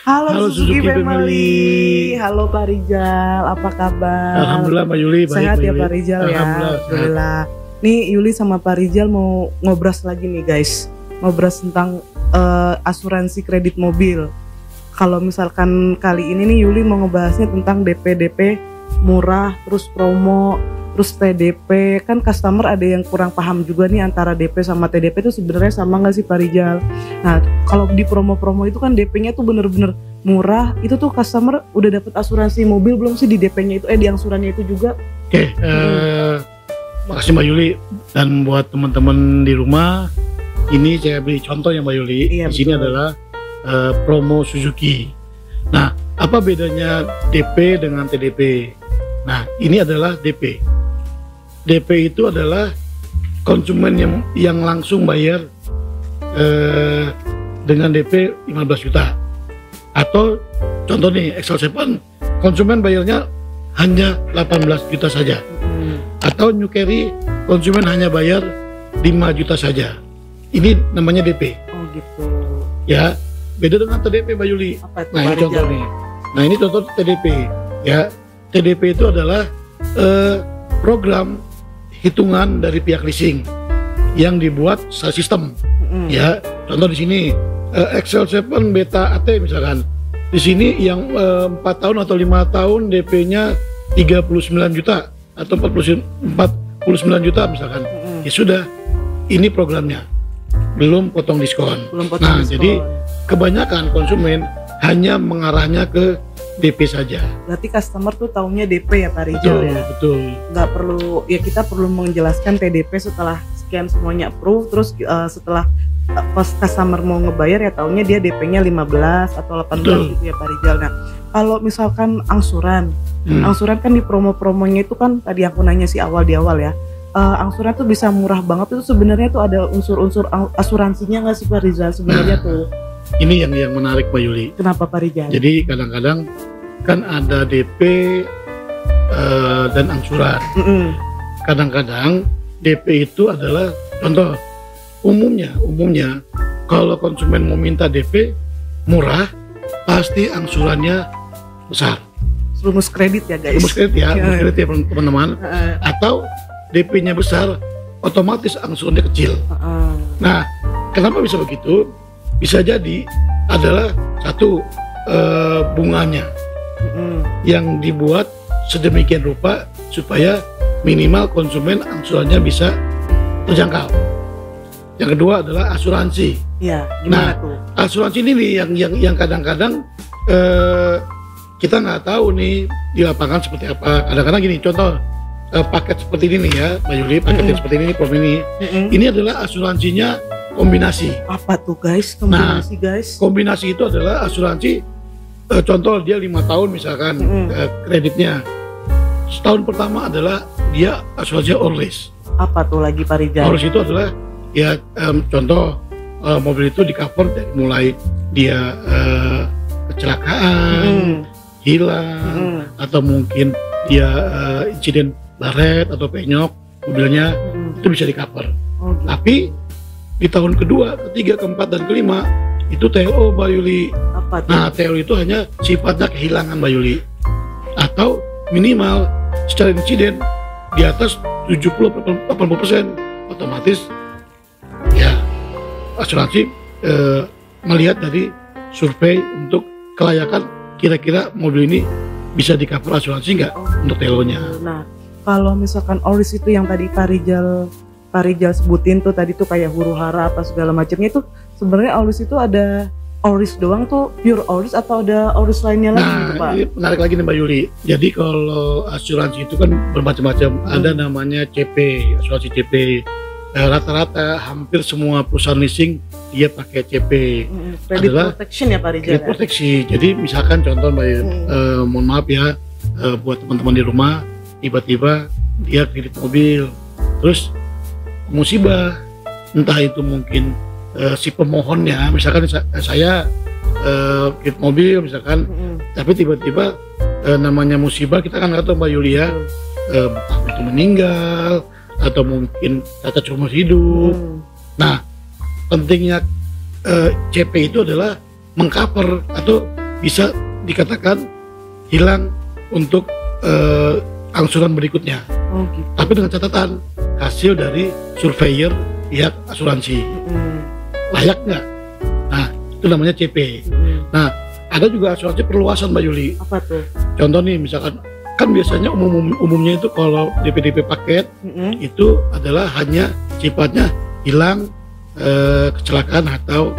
Halo Halo Suzuki Suzuki Family. Halo Pak Rijal, apa kabar? Alhamdulillah Mbak Yuli, baik Sehat Mbak ya Yuli. Pak Rijal ya. Alhamdulillah, Alhamdulillah. Nih Yuli sama Pak Rijal mau ngobras lagi nih guys. Ngobras tentang asuransi kredit mobil. Kalau misalkan kali ini nih Yuli mau ngebahasnya tentang DP murah, terus promo, terus TDP. Kan customer ada yang kurang paham juga nih antara DP sama TDP itu sebenarnya sama nggak sih Pak Rijal? Nah kalau di promo-promo itu kan DP-nya tuh bener-bener murah. Itu tuh customer udah dapat asuransi mobil belum sih di DP-nya itu? Di angsurannya itu juga? Oke, makasih Mbak Yuli. Dan buat teman-teman di rumah, ini saya beri contoh ya Mbak Yuli. Iya, Di sini betul. adalah promo Suzuki. Nah, apa bedanya DP dengan TDP? Nah, ini adalah DP. DP itu adalah konsumen yang langsung bayar dengan DP 15 juta. Atau contoh nih Excel 7, konsumen bayarnya hanya 18 juta saja. Atau New Carry, konsumen hanya bayar 5 juta saja. Ini namanya DP. Oh gitu. Ya, beda dengan TDP Mbak Yuli. Apa itu Nah, Pak ini contoh Rijal? nih. Nah, ini contoh TDP. Ya, TDP itu adalah program hitungan dari pihak leasing yang dibuat secara sistem. Ya, contoh di sini Excel 7 Beta AT misalkan. Di sini yang 4 tahun atau 5 tahun DP-nya 39 juta atau 49 juta misalkan. Ya sudah, ini programnya. Belum potong diskon. Belum potong Nah, diskon. jadi kebanyakan konsumen hanya mengarahnya ke DP saja. Berarti customer tuh taunya DP ya Pak Rijal Betul, ya? betul. Nggak perlu, ya kita perlu menjelaskan TDP setelah sekian semuanya approve. Terus setelah pas customer mau ngebayar ya taunya dia DP-nya 15 atau 18 Betul. gitu ya Pak Rijal. Nah kalau misalkan angsuran kan di promo-promonya itu kan tadi aku nanya sih di awal ya, angsuran tuh bisa murah banget. Itu sebenarnya tuh ada unsur-unsur asuransinya nggak sih Pak Rijal sebenarnya tuh? Ini yang menarik Mbak Yuli. Kenapa Pak Rijal? Jadi kadang-kadang kan ada DP dan angsuran. Kadang-kadang DP itu adalah contoh umumnya kalau konsumen mau minta DP murah pasti angsurannya besar. Rumus kredit ya guys. Rumus kredit ya, rumus kredit ya teman-teman. Heeh. Atau DP-nya besar, otomatis angsurannya kecil. Nah, kenapa bisa begitu? Bisa jadi adalah satu bunganya yang dibuat sedemikian rupa supaya minimal konsumen angsurannya bisa terjangkau. Yang kedua adalah asuransi. Iya, gimana Nah, tuh? Asuransi ini nih yang kadang-kadang kita nggak tahu nih di lapangan seperti apa. Kadang-kadang gini, contoh paket seperti ini nih ya, Mbak Yuli, paket yang seperti ini, promo ini. Ini adalah asuransinya kombinasi. Apa tuh guys? Kombinasi guys. Kombinasi itu adalah asuransi, contoh dia 5 tahun misalkan kreditnya. Setahun pertama adalah dia asuransi Orlis. Apa tuh lagi Pak Rijal? Orlis itu adalah ya contoh mobil itu di cover dari mulai dia kecelakaan, hilang, atau mungkin dia insiden baret atau penyok mobilnya, itu bisa di cover. Oh, gitu. Tapi di tahun kedua, ketiga, keempat, dan kelima itu TLO Mbak Yuli. Apa tuh? Nah, TLO itu hanya sifatnya kehilangan Mbak Yuli, atau minimal secara insiden di atas 70-80%, otomatis ya asuransi melihat dari survei untuk kelayakan kira-kira mobil ini bisa di cover asuransi nggak untuk TLO-nya. Nah, kalau misalkan Orlis itu yang tadi Pak Rijal sebutin tuh tadi tuh kayak huru hara apa segala macamnya itu sebenarnya Orlis itu ada Orlis doang tuh pure Orlis atau ada Orlis lainnya lagi gitu Pak? Ini menarik lagi nih Mbak Yuli. Jadi kalau asuransi itu kan bermacam-macam. Ada namanya CP, asuransi CP. Rata-rata hampir semua perusahaan leasing dia pakai CP. Credit adalah protection ya Pak Rijal? Kredit proteksi. Jadi misalkan contoh Mbak, mohon maaf ya buat teman-teman di rumah, tiba-tiba dia kredit mobil, terus musibah, entah itu mungkin si pemohonnya, misalkan saya kredit mobil misalkan, tapi tiba-tiba namanya musibah, kita kan nggak tahu Mbak Yulia, entah itu meninggal atau mungkin cacat seumur hidup. Nah, pentingnya CP itu adalah mengcover atau bisa dikatakan hilang untuk angsuran berikutnya. Oh gitu. Tapi dengan catatan hasil dari surveyor pihak asuransi. Layak nggak? Nah, itu namanya CP. Nah, ada juga asuransi perluasan Mbak Yuli. Apa tuh? Contoh nih, misalkan kan biasanya umumnya itu kalau DP paket itu adalah hanya sifatnya hilang kecelakaan atau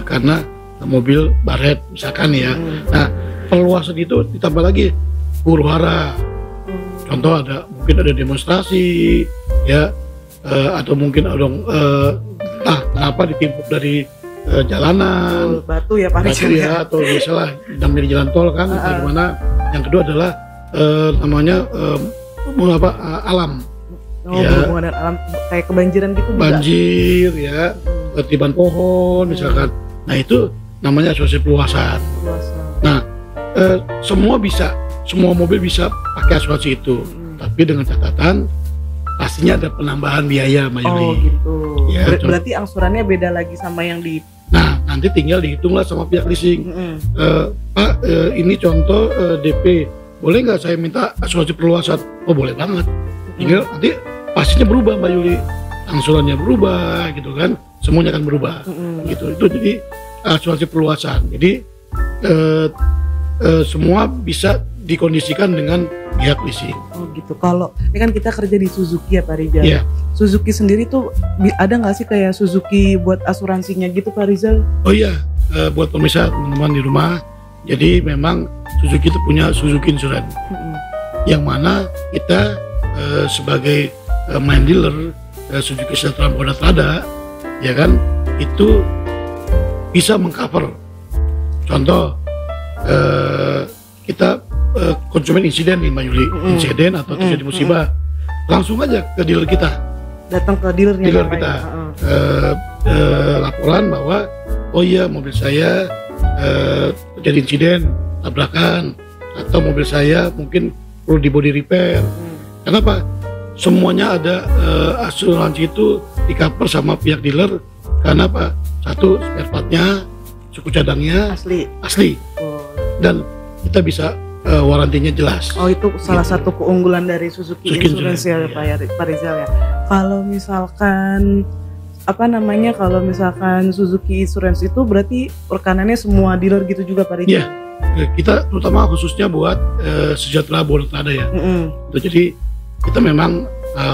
karena mobil baret misalkan ya. Nah, perluasan itu ditambah lagi huru hara. Contoh mungkin ada demonstrasi ya, atau mungkin ada kenapa ditimpuk dari jalanan batu ya Pak batu ya, atau biasalah namanya di jalan tol kan. Bagaimana yang kedua adalah namanya alam. Ya, berhubungan dengan alam kayak kebanjiran gitu juga. Banjir ya, ketiban pohon misalkan. Nah, itu namanya asuransi perluasan. Nah, semua mobil bisa pakai asuransi itu, tapi dengan catatan pastinya ada penambahan biaya, Mbak Yuli. Oh gitu. Ya, berarti angsurannya beda lagi sama yang di. Nah, nanti tinggal dihitunglah sama pihak leasing. Pak, ini contoh DP, boleh nggak saya minta asuransi perluasan? Oh boleh banget. Tinggal nanti pastinya berubah, Mbak Yuli. Angsurannya berubah, gitu kan? Semuanya akan berubah, gitu. Itu jadi asuransi perluasan. Jadi semua bisa dikondisikan dengan pihak leasing. Oh gitu. Kalau ini kan kita kerja di Suzuki ya Pak Rizal. Yeah. Suzuki sendiri tuh ada nggak sih kayak Suzuki buat asuransinya gitu Pak Rizal? Oh iya, buat pemirsa teman-teman di rumah. Jadi memang Suzuki itu punya Suzuki Insurance, yang mana kita sebagai main dealer Suzuki Sejahtera Moda Trada, ya kan, itu bisa mengcover. Contoh kita konsumen insiden nih Mbak Yuli, insiden atau terjadi musibah, langsung aja ke dealer kita. Datang ke dealernya. Dealer kita laporan bahwa oh iya mobil saya terjadi insiden tabrakan, atau mobil saya mungkin perlu di body repair. Kenapa? Semuanya ada asuransi itu di cover sama pihak dealer. Karena apa? Satu, spare partnya, suku cadangnya asli. Dan kita bisa warantinya jelas. Oh itu salah satu keunggulan dari Suzuki Insurance ya Pak Rizal ya. Kalau misalkan kalau misalkan Suzuki Insurance itu berarti rekanannya semua dealer gitu juga Pak Rizal? Iya, kita terutama khususnya buat Sejahtera Moda Trada ya. Jadi kita memang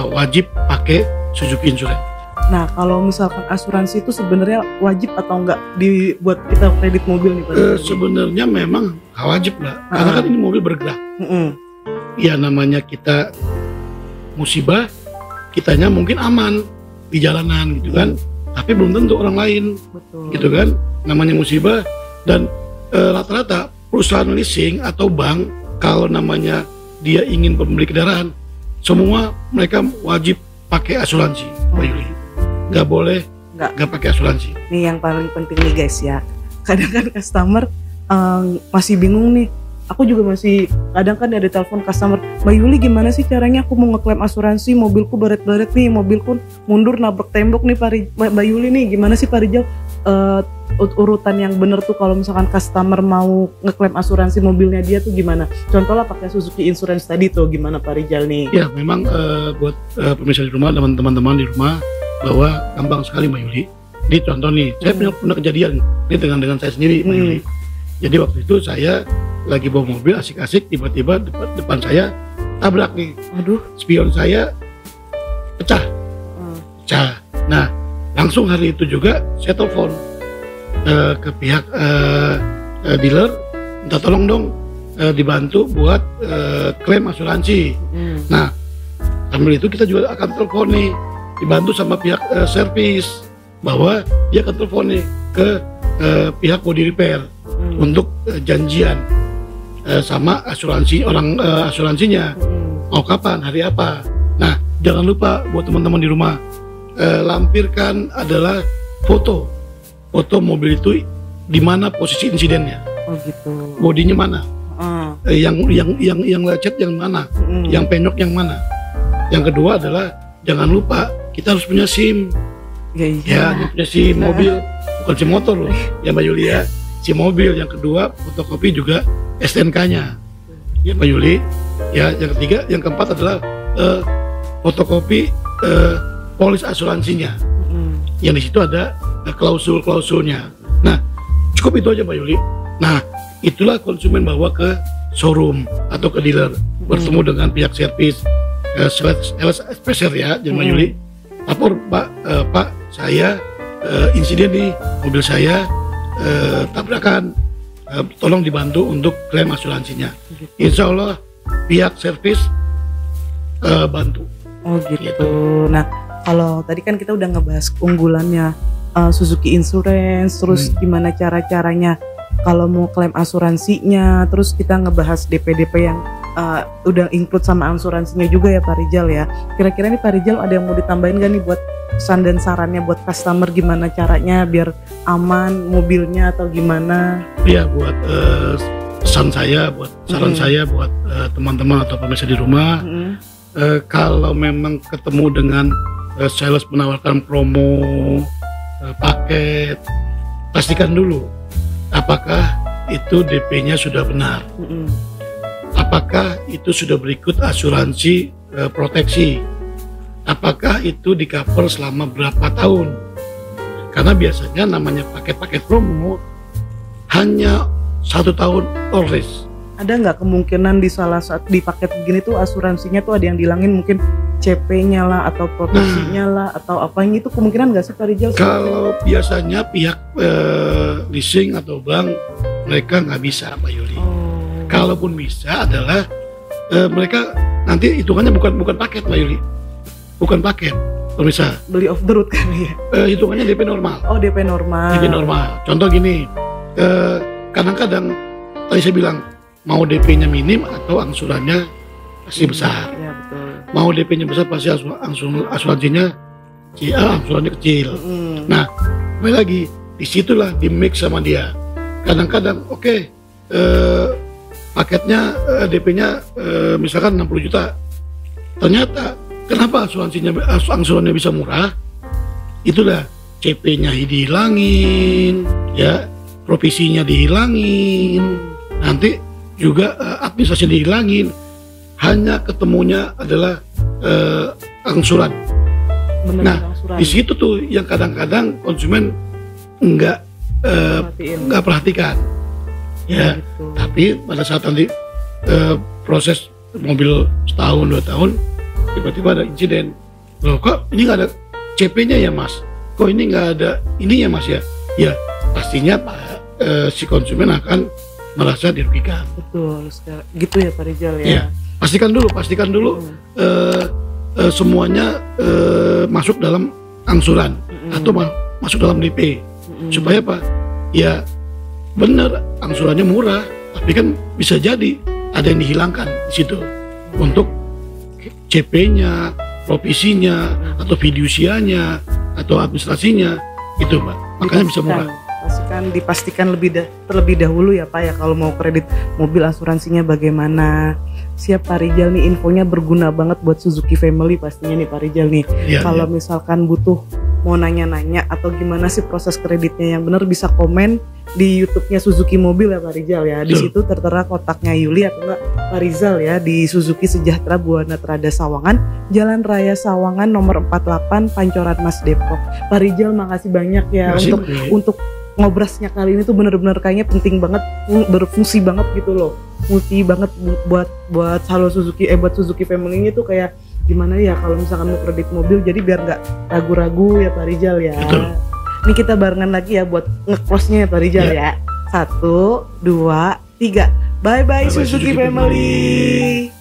wajib pakai Suzuki Insurance. Nah, kalau misalkan asuransi itu sebenarnya wajib atau enggak dibuat kita kredit mobil nih Pak? Sebenarnya memang wajib lah, karena kan ini mobil bergerak. Ya namanya kita musibah, kitanya mungkin aman di jalanan gitu kan, tapi belum tentu orang lain. Betul. Gitu kan, namanya musibah. Dan rata-rata perusahaan leasing atau bank kalau namanya dia ingin membeli kendaraan, semua mereka wajib pakai asuransi, Mbak Yuli. Nggak boleh nggak pakai asuransi. Nih yang paling penting nih guys ya, kadang kan customer masih bingung nih. Aku juga masih kadang kan ada telepon customer, Mbak Yuli gimana sih caranya aku mau ngeklaim asuransi, mobilku baret-baret nih, mobilku mundur nabrak tembok nih Mbak Yuli nih, gimana sih Pak Rizal urutan yang bener tuh kalau misalkan customer mau ngeklaim asuransi mobilnya dia tuh gimana? Contohnya pakai Suzuki Insurance tadi tuh gimana Pak Rizal nih? Ya memang buat pemirsa di rumah, teman-teman di rumah, bahwa gampang sekali Mbak Yuli. Ini contoh nih, saya pernah kejadian ini dengan saya sendiri Mbak Yuli. Jadi waktu itu saya lagi bawa mobil asik-asik, tiba-tiba depan saya tabrak nih. Aduh, spion saya pecah. Nah, langsung hari itu juga saya telepon ke pihak dealer, minta tolong dong dibantu buat klaim asuransi. Nah, sambil itu kita juga akan telepon nih, dibantu sama pihak servis, bahwa dia akan telepon nih ke pihak body repair untuk janjian sama asuransi asuransinya mau kapan, hari apa. Nah, jangan lupa buat teman-teman di rumah, lampirkan adalah foto mobil itu di mana posisi insidennya. Oh gitu. Bodinya mana? Yang lecet yang mana? Yang penyok yang mana? Yang kedua adalah jangan lupa kita harus punya SIM. Ya, punya SIM mobil, bukan SIM motor loh, ya Mbak Yulia. si mobil, yang kedua fotokopi juga STNK-nya, ya Mbak Yuli. Ya, yang ketiga, yang keempat adalah fotokopi polis asuransinya, yang di situ ada klausul-klausulnya. Nah, cukup itu aja Mbak Yuli. Nah, itulah konsumen bawa ke showroom atau ke dealer, bertemu dengan pihak servis, special ya, Mbak Yuli. Lapor Pak, saya insiden di mobil saya tabrakan, tolong dibantu untuk klaim asuransinya. Insya Allah pihak servis bantu. Oh gitu. Nah, kalau tadi kan kita udah ngebahas keunggulannya Suzuki Insurance, terus gimana cara-caranya kalau mau klaim asuransinya, terus kita ngebahas DP-DP yang udah include sama asuransinya juga ya Pak Rizal ya. Kira-kira nih Pak Rizal ada yang mau ditambahin gak nih buat pesan dan sarannya buat customer, gimana caranya biar aman mobilnya atau gimana? Iya, buat pesan saya, buat saran saya buat teman-teman atau pemirsa di rumah, kalau memang ketemu dengan sales menawarkan promo paket, pastikan dulu apakah itu DP-nya sudah benar, apakah itu sudah berikut asuransi proteksi, apakah itu di cover selama berapa tahun. Karena biasanya namanya paket-paket promo hanya 1 tahun all risk. Ada nggak kemungkinan di salah satu di paket begini tuh asuransinya tuh ada yang dihilangin, mungkin CP-nya lah atau proteksinya lah atau apa, yang itu kemungkinan nggak sih Pak Rizal? Kalau biasanya pihak leasing atau bank mereka nggak bisa Mbak Yuli. Kalaupun bisa adalah mereka nanti hitungannya bukan paket Mbak Yuli, bukan paket. Kalau bisa beli off the road kali ya? Hitungannya DP normal. Oh, DP normal. DP normal. Contoh gini, kadang-kadang tadi saya bilang mau DP-nya minim atau angsurannya pasti besar. Ya, betul. Mau DP-nya besar pasti asuransinya angsurannya kecil. Nah, kembali lagi disitulah di mix sama dia. Kadang-kadang paketnya DP-nya misalkan 60 juta. Ternyata kenapa angsurannya bisa murah? Itulah CP-nya dihilangin, ya, provisinya dihilangin, nanti juga administrasi dihilangin, hanya ketemunya adalah angsuran. Nah, di situ tuh yang kadang-kadang konsumen nggak perhatikan, ya. Gitu. Tapi pada saat nanti proses mobil setahun 2 tahun, tiba-tiba ada insiden, loh kok ini nggak ada CP-nya ya Mas? Kok ini nggak ada ini ya Mas ya? Ya pastinya si konsumen akan merasa dirugikan. Betul, gitu ya Pak Rizal ya. Ya, pastikan dulu semuanya masuk dalam angsuran atau masuk dalam DP, supaya apa? Ya benar angsurannya murah, tapi kan bisa jadi ada yang dihilangkan di situ untuk CP-nya, provisinya, atau fidusianya, atau administrasinya, itu Pak. Makanya bisa murah. Dipastikan terlebih dahulu ya Pak ya, kalau mau kredit mobil asuransinya bagaimana. Siap Pak Rizal nih, infonya berguna banget buat Suzuki Family pastinya nih Pak Rizal nih. Kalau misalkan butuh mau nanya-nanya atau gimana sih proses kreditnya yang benar, bisa komen di YouTube-nya Suzuki Mobil ya Pak Rizal ya. Di situ tertera kontaknya Yuli atau enggak Pak Rizal ya, di Suzuki Sejahtera Buana Trada Sawangan, Jalan Raya Sawangan nomor 48 Pancoran Mas Depok. Pak Rizal makasih banyak ya untuk ngobrasnya kali ini tuh bener-bener kayaknya penting banget, berfungsi banget gitu loh, multi banget buat Halo Suzuki, buat Suzuki Family ini tuh kayak gimana ya kalau misalkan mau kredit mobil, jadi biar nggak ragu-ragu ya Pak Rizal ya. Betul. Ini kita barengan lagi ya buat nge-close-nya ya Pak Rizal ya. 1, 2, 3. Bye-bye Suzuki Family.